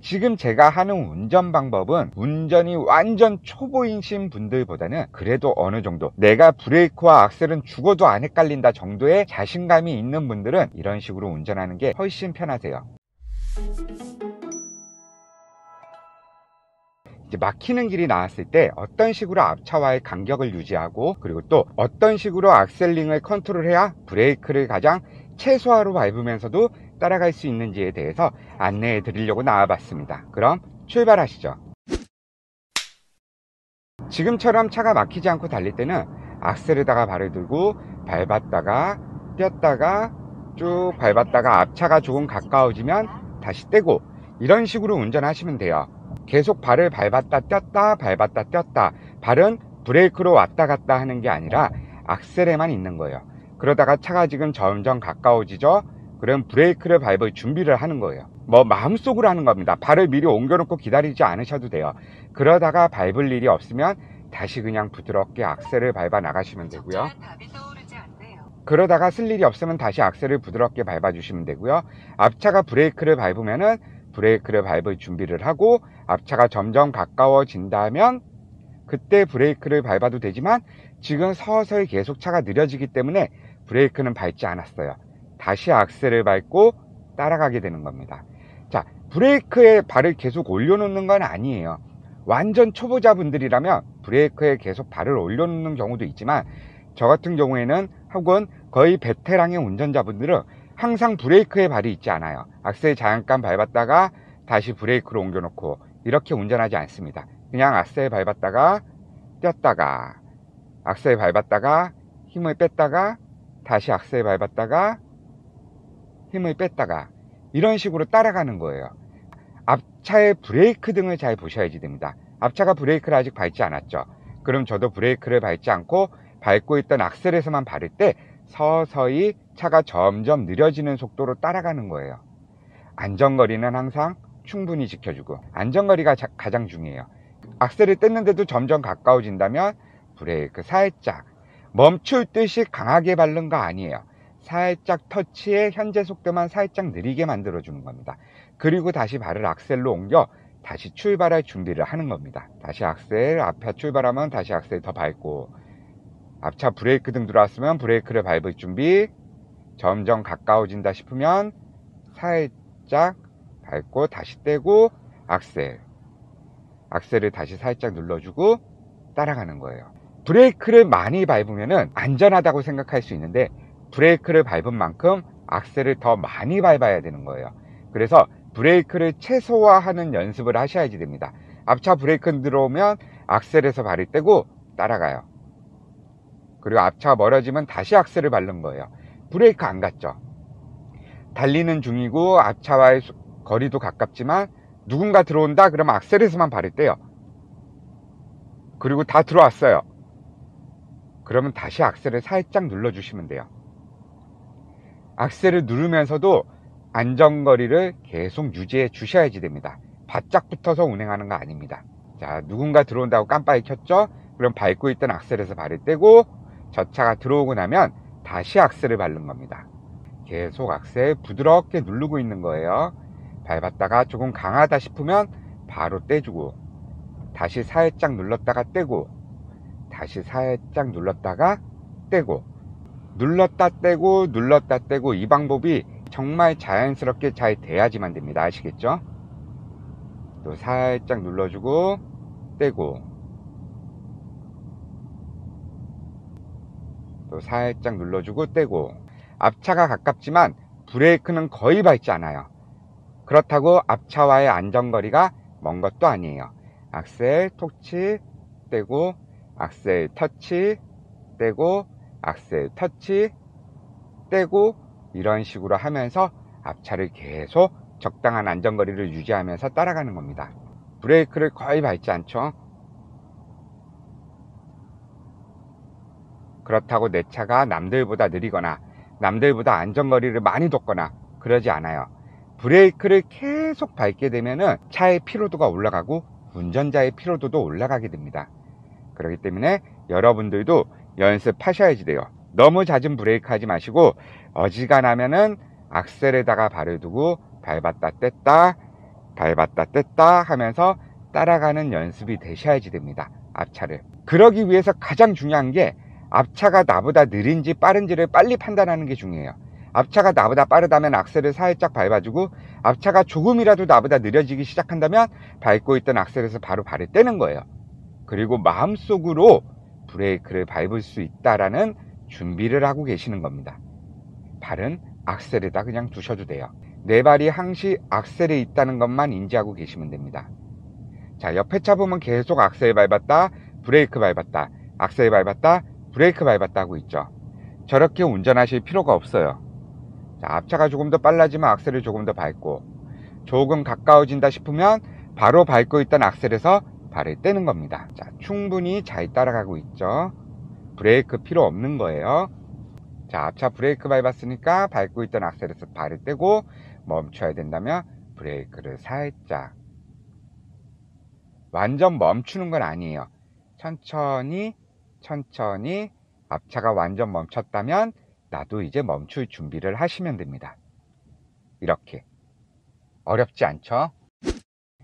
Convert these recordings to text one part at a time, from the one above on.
지금 제가 하는 운전 방법은 운전이 완전 초보이신 분들보다는 그래도 어느 정도 내가 브레이크와 악셀은 죽어도 안 헷갈린다 정도의 자신감이 있는 분들은 이런 식으로 운전하는 게 훨씬 편하세요. 이제 막히는 길이 나왔을 때 어떤 식으로 앞차와의 간격을 유지하고, 그리고 또 어떤 식으로 악셀링을 컨트롤해야 브레이크를 가장 최소화로 밟으면서도 따라갈 수 있는지에 대해서 안내해 드리려고 나와봤습니다. 그럼 출발하시죠. 지금처럼 차가 막히지 않고 달릴 때는 악셀에다가 발을 들고 밟았다가 뗐다가 쭉 밟았다가 앞차가 조금 가까워지면 다시 떼고, 이런 식으로 운전하시면 돼요. 계속 발을 밟았다 뗐다 밟았다 뗐다, 발은 브레이크로 왔다 갔다 하는 게 아니라 악셀에만 있는 거예요. 그러다가 차가 지금 점점 가까워지죠. 그럼 브레이크를 밟을 준비를 하는 거예요. 뭐 마음속으로 하는 겁니다. 발을 미리 옮겨놓고 기다리지 않으셔도 돼요. 그러다가 밟을 일이 없으면 다시 그냥 부드럽게 악셀을 밟아 나가시면 되고요. 그러다가 쓸 일이 없으면 다시 악셀을 부드럽게 밟아 주시면 되고요. 앞차가 브레이크를 밟으면은 브레이크를 밟을 준비를 하고, 앞차가 점점 가까워진다면 그때 브레이크를 밟아도 되지만, 지금 서서히 계속 차가 느려지기 때문에 브레이크는 밟지 않았어요. 다시 악셀을 밟고 따라가게 되는 겁니다. 자, 브레이크에 발을 계속 올려놓는 건 아니에요. 완전 초보자분들이라면 브레이크에 계속 발을 올려놓는 경우도 있지만, 저 같은 경우에는 혹은 거의 베테랑의 운전자분들은 항상 브레이크에 발이 있지 않아요. 악셀 잠깐 밟았다가 다시 브레이크로 옮겨놓고 이렇게 운전하지 않습니다. 그냥 악셀 밟았다가 뗐다가, 악셀 밟았다가 힘을 뺐다가 다시 악셀 밟았다가 힘을 뺐다가, 이런 식으로 따라가는 거예요. 앞차의 브레이크 등을 잘 보셔야지 됩니다. 앞차가 브레이크를 아직 밟지 않았죠. 그럼 저도 브레이크를 밟지 않고 밟고 있던 악셀에서만 밟을 때 서서히 차가 점점 느려지는 속도로 따라가는 거예요. 안전거리는 항상 충분히 지켜주고, 안전거리가 가장 중요해요. 악셀을 뗐는데도 점점 가까워진다면 브레이크 살짝, 멈출 듯이 강하게 밟는 거 아니에요. 살짝 터치해 현재 속도만 살짝 느리게 만들어 주는 겁니다. 그리고 다시 발을 악셀로 옮겨 다시 출발할 준비를 하는 겁니다. 다시 악셀, 앞에 출발하면 다시 악셀 더 밟고, 앞차 브레이크 등 들어왔으면 브레이크를 밟을 준비, 점점 가까워진다 싶으면 살짝 밟고 다시 떼고 악셀, 악셀을 다시 살짝 눌러주고 따라가는 거예요. 브레이크를 많이 밟으면 안전하다고 생각할 수 있는데, 브레이크를 밟은 만큼 악셀을 더 많이 밟아야 되는 거예요. 그래서 브레이크를 최소화하는 연습을 하셔야지 됩니다. 앞차 브레이크 들어오면 악셀에서 발을 떼고 따라가요. 그리고 앞차가 멀어지면 다시 악셀을 밟는 거예요. 브레이크 안 갔죠. 달리는 중이고 앞차와의 거리도 가깝지만 누군가 들어온다 그러면 악셀에서만 발을 떼요. 그리고 다 들어왔어요. 그러면 다시 악셀을 살짝 눌러주시면 돼요. 악셀을 누르면서도 안전거리를 계속 유지해 주셔야지 됩니다. 바짝 붙어서 운행하는 거 아닙니다. 자, 누군가 들어온다고 깜빡이 켰죠? 그럼 밟고 있던 악셀에서 발을 떼고 저 차가 들어오고 나면 다시 악셀을 밟는 겁니다. 계속 악셀 부드럽게 누르고 있는 거예요. 밟았다가 조금 강하다 싶으면 바로 떼주고, 다시 살짝 눌렀다가 떼고, 다시 살짝 눌렀다가 떼고, 눌렀다 떼고 눌렀다 떼고, 이 방법이 정말 자연스럽게 잘 돼야지만 됩니다. 아시겠죠? 또 살짝 눌러주고 떼고, 또 살짝 눌러주고 떼고. 앞차가 가깝지만 브레이크는 거의 밟지 않아요. 그렇다고 앞차와의 안전거리가 먼 것도 아니에요. 악셀 터치 떼고, 악셀 터치 떼고, 악셀 터치 떼고, 이런 식으로 하면서 앞차를 계속 적당한 안전거리를 유지하면서 따라가는 겁니다. 브레이크를 거의 밟지 않죠. 그렇다고 내 차가 남들보다 느리거나 남들보다 안전거리를 많이 뒀거나 그러지 않아요. 브레이크를 계속 밟게 되면은 차의 피로도가 올라가고 운전자의 피로도도 올라가게 됩니다. 그렇기 때문에 여러분들도 연습하셔야지 돼요. 너무 잦은 브레이크 하지 마시고 어지간하면은 악셀에다가 발을 두고 밟았다 뗐다 밟았다 뗐다 하면서 따라가는 연습이 되셔야지 됩니다. 앞차를. 그러기 위해서 가장 중요한 게 앞차가 나보다 느린지 빠른지를 빨리 판단하는 게 중요해요. 앞차가 나보다 빠르다면 악셀을 살짝 밟아주고, 앞차가 조금이라도 나보다 느려지기 시작한다면 밟고 있던 악셀에서 바로 발을 떼는 거예요. 그리고 마음속으로 브레이크를 밟을 수 있다라는 준비를 하고 계시는 겁니다. 발은 악셀에다 그냥 두셔도 돼요. 내 발이 항시 악셀에 있다는 것만 인지하고 계시면 됩니다. 자, 옆에 차 보면 계속 악셀 밟았다, 브레이크 밟았다, 악셀 밟았다, 브레이크 밟았다 하고 있죠. 저렇게 운전하실 필요가 없어요. 자, 앞차가 조금 더 빨라지면 악셀을 조금 더 밟고, 조금 가까워진다 싶으면 바로 밟고 있던 악셀에서 발을 떼는 겁니다. 자, 충분히 잘 따라가고 있죠. 브레이크 필요 없는 거예요. 자, 앞차 브레이크 밟았으니까 밟고 있던 악셀에서 발을 떼고 멈춰야 된다면 브레이크를 살짝, 완전 멈추는 건 아니에요. 천천히 천천히. 앞차가 완전 멈췄다면 나도 이제 멈출 준비를 하시면 됩니다. 이렇게. 어렵지 않죠?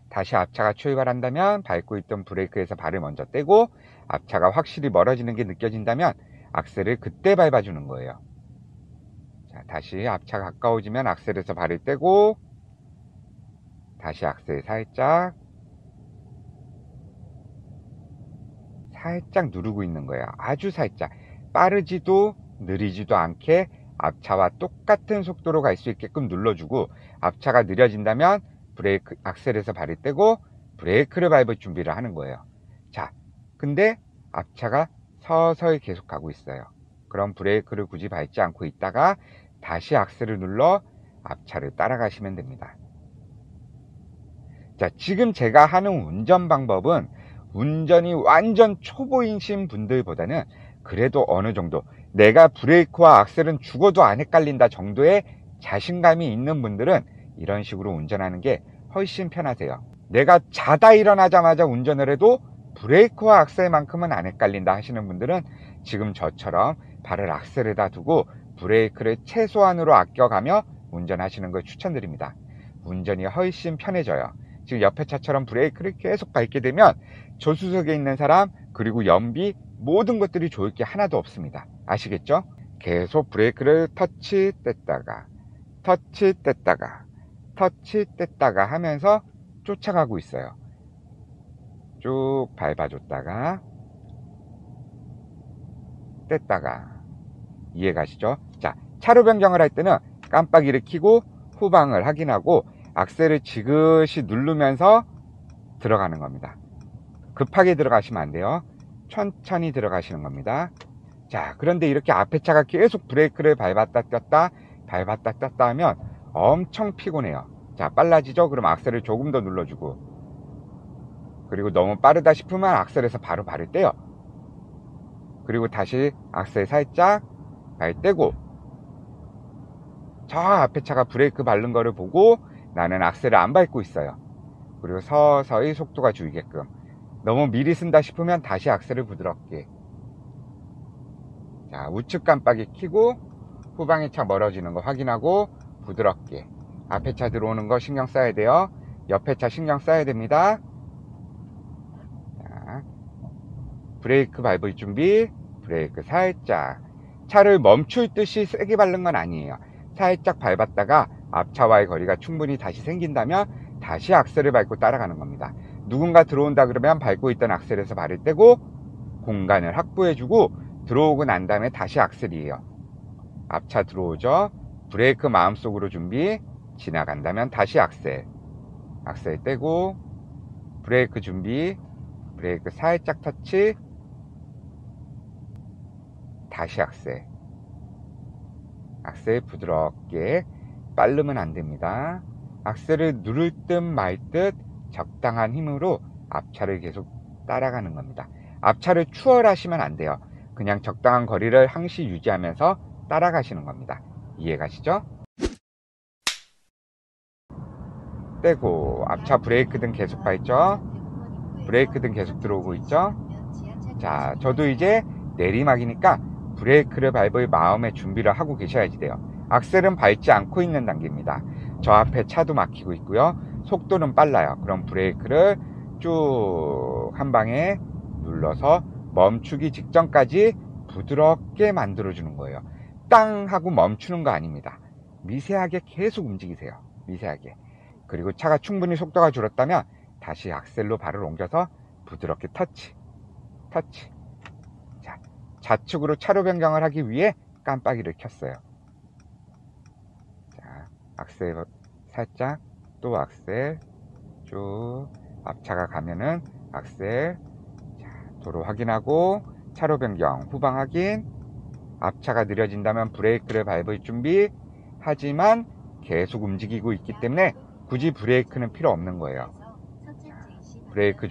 다시 앞차가 출발한다면 밟고 있던 브레이크에서 발을 먼저 떼고, 앞차가 확실히 멀어지는 게 느껴진다면 악셀을 그때 밟아주는 거예요. 자, 다시 앞차가 가까워지면 악셀에서 발을 떼고, 다시 악셀 살짝 누르고 있는 거예요. 아주 살짝. 빠르지도 느리지도 않게 앞차와 똑같은 속도로 갈 수 있게끔 눌러주고, 앞차가 느려진다면 브레이크, 악셀에서 발을 떼고 브레이크를 밟을 준비를 하는 거예요. 자, 근데 앞차가 서서히 계속 가고 있어요. 그럼 브레이크를 굳이 밟지 않고 있다가 다시 악셀을 눌러 앞차를 따라가시면 됩니다. 자, 지금 제가 하는 운전 방법은 운전이 완전 초보이신 분들보다는 그래도 어느 정도 내가 브레이크와 악셀은 죽어도 안 헷갈린다 정도의 자신감이 있는 분들은 이런 식으로 운전하는 게 훨씬 편하세요. 내가 자다 일어나자마자 운전을 해도 브레이크와 악셀만큼은 안 헷갈린다 하시는 분들은 지금 저처럼 발을 악셀에다 두고 브레이크를 최소한으로 아껴가며 운전하시는 걸 추천드립니다. 운전이 훨씬 편해져요. 지금 옆에 차처럼 브레이크를 계속 밟게 되면 조수석에 있는 사람, 그리고 연비, 모든 것들이 좋을 게 하나도 없습니다. 아시겠죠? 계속 브레이크를 터치 뗐다가 터치 뗐다가 터치 뗐다가 하면서 쫓아가고 있어요. 쭉 밟아줬다가 뗐다가. 이해가시죠? 자, 차로 변경을 할 때는 깜빡이를 켜고 후방을 확인하고 악셀을 지그시 누르면서 들어가는 겁니다. 급하게 들어가시면 안 돼요. 천천히 들어가시는 겁니다. 자, 그런데 이렇게 앞에 차가 계속 브레이크를 밟았다 뗐다 밟았다 뗐다 하면 엄청 피곤해요. 자, 빨라지죠? 그럼 악셀을 조금 더 눌러주고, 그리고 너무 빠르다 싶으면 악셀에서 바로 발을 떼요. 그리고 다시 악셀 살짝 발 떼고, 저 앞에 차가 브레이크 밟는 거를 보고 나는 악셀을 안 밟고 있어요. 그리고 서서히 속도가 줄게끔. 너무 미리 쓴다 싶으면 다시 악셀을 부드럽게. 자, 우측 깜빡이 켜고 후방의 차 멀어지는 거 확인하고 부드럽게. 앞에 차 들어오는 거 신경 써야 돼요. 옆에 차 신경 써야 됩니다. 자, 브레이크 밟을 준비. 브레이크 살짝. 차를 멈출 듯이 세게 밟는 건 아니에요. 살짝 밟았다가 앞차와의 거리가 충분히 다시 생긴다면 다시 악셀을 밟고 따라가는 겁니다. 누군가 들어온다 그러면 밟고 있던 악셀에서 발을 떼고 공간을 확보해주고 들어오고 난 다음에 다시 악셀이에요. 앞차 들어오죠? 브레이크 마음속으로 준비. 지나간다면 다시 악셀. 악셀 떼고 브레이크 준비. 브레이크 살짝 터치. 다시 악셀. 악셀 부드럽게. 빠르면 안 됩니다. 악셀을 누를 듯 말 듯 적당한 힘으로 앞차를 계속 따라가는 겁니다. 앞차를 추월하시면 안 돼요. 그냥 적당한 거리를 항시 유지하면서 따라가시는 겁니다. 이해가시죠? 떼고 앞차 브레이크 등 계속 밟죠? 브레이크 등 계속 들어오고 있죠? 자, 저도 이제 내리막이니까 브레이크를 밟을 마음의 준비를 하고 계셔야지 돼요. 악셀은 밟지 않고 있는 단계입니다. 저 앞에 차도 막히고 있고요. 속도는 빨라요. 그럼 브레이크를 쭉 한 방에 눌러서 멈추기 직전까지 부드럽게 만들어 주는 거예요. 땅 하고 멈추는 거 아닙니다. 미세하게 계속 움직이세요. 미세하게. 그리고 차가 충분히 속도가 줄었다면 다시 악셀로 발을 옮겨서 부드럽게 터치. 자, 좌측으로 차로 변경을 하기 위해 깜빡이를 켰어요. 자, 악셀 살짝, 또 악셀 쭉, 앞차가 가면은 악셀. 자, 도로 확인하고 차로 변경, 후방 확인. 앞차가 느려진다면 브레이크를 밟을 준비. 하지만 계속 움직이고 있기 때문에 굳이 브레이크는 필요 없는 거예요. 브레이크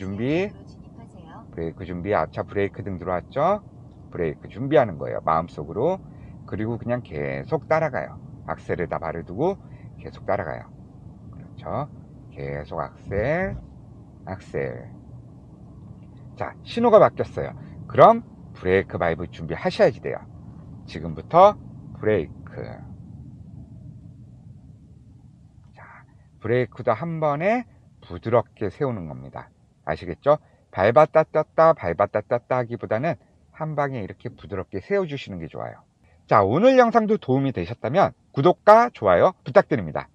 준비, 앞차 브레이크 등 들어왔죠? 브레이크 준비하는 거예요, 마음속으로. 그리고 그냥 계속 따라가요. 악셀에다 발을 두고 계속 따라가요. 그렇죠? 계속 악셀. 자, 신호가 바뀌었어요. 그럼 브레이크 밟을 준비 하셔야지 돼요. 지금부터 브레이크. 자, 브레이크도 한 번에 부드럽게 세우는 겁니다. 아시겠죠? 밟았다 떴다 하기보다는 한 방에 이렇게 부드럽게 세워주시는 게 좋아요. 자, 오늘 영상도 도움이 되셨다면 구독과 좋아요 부탁드립니다.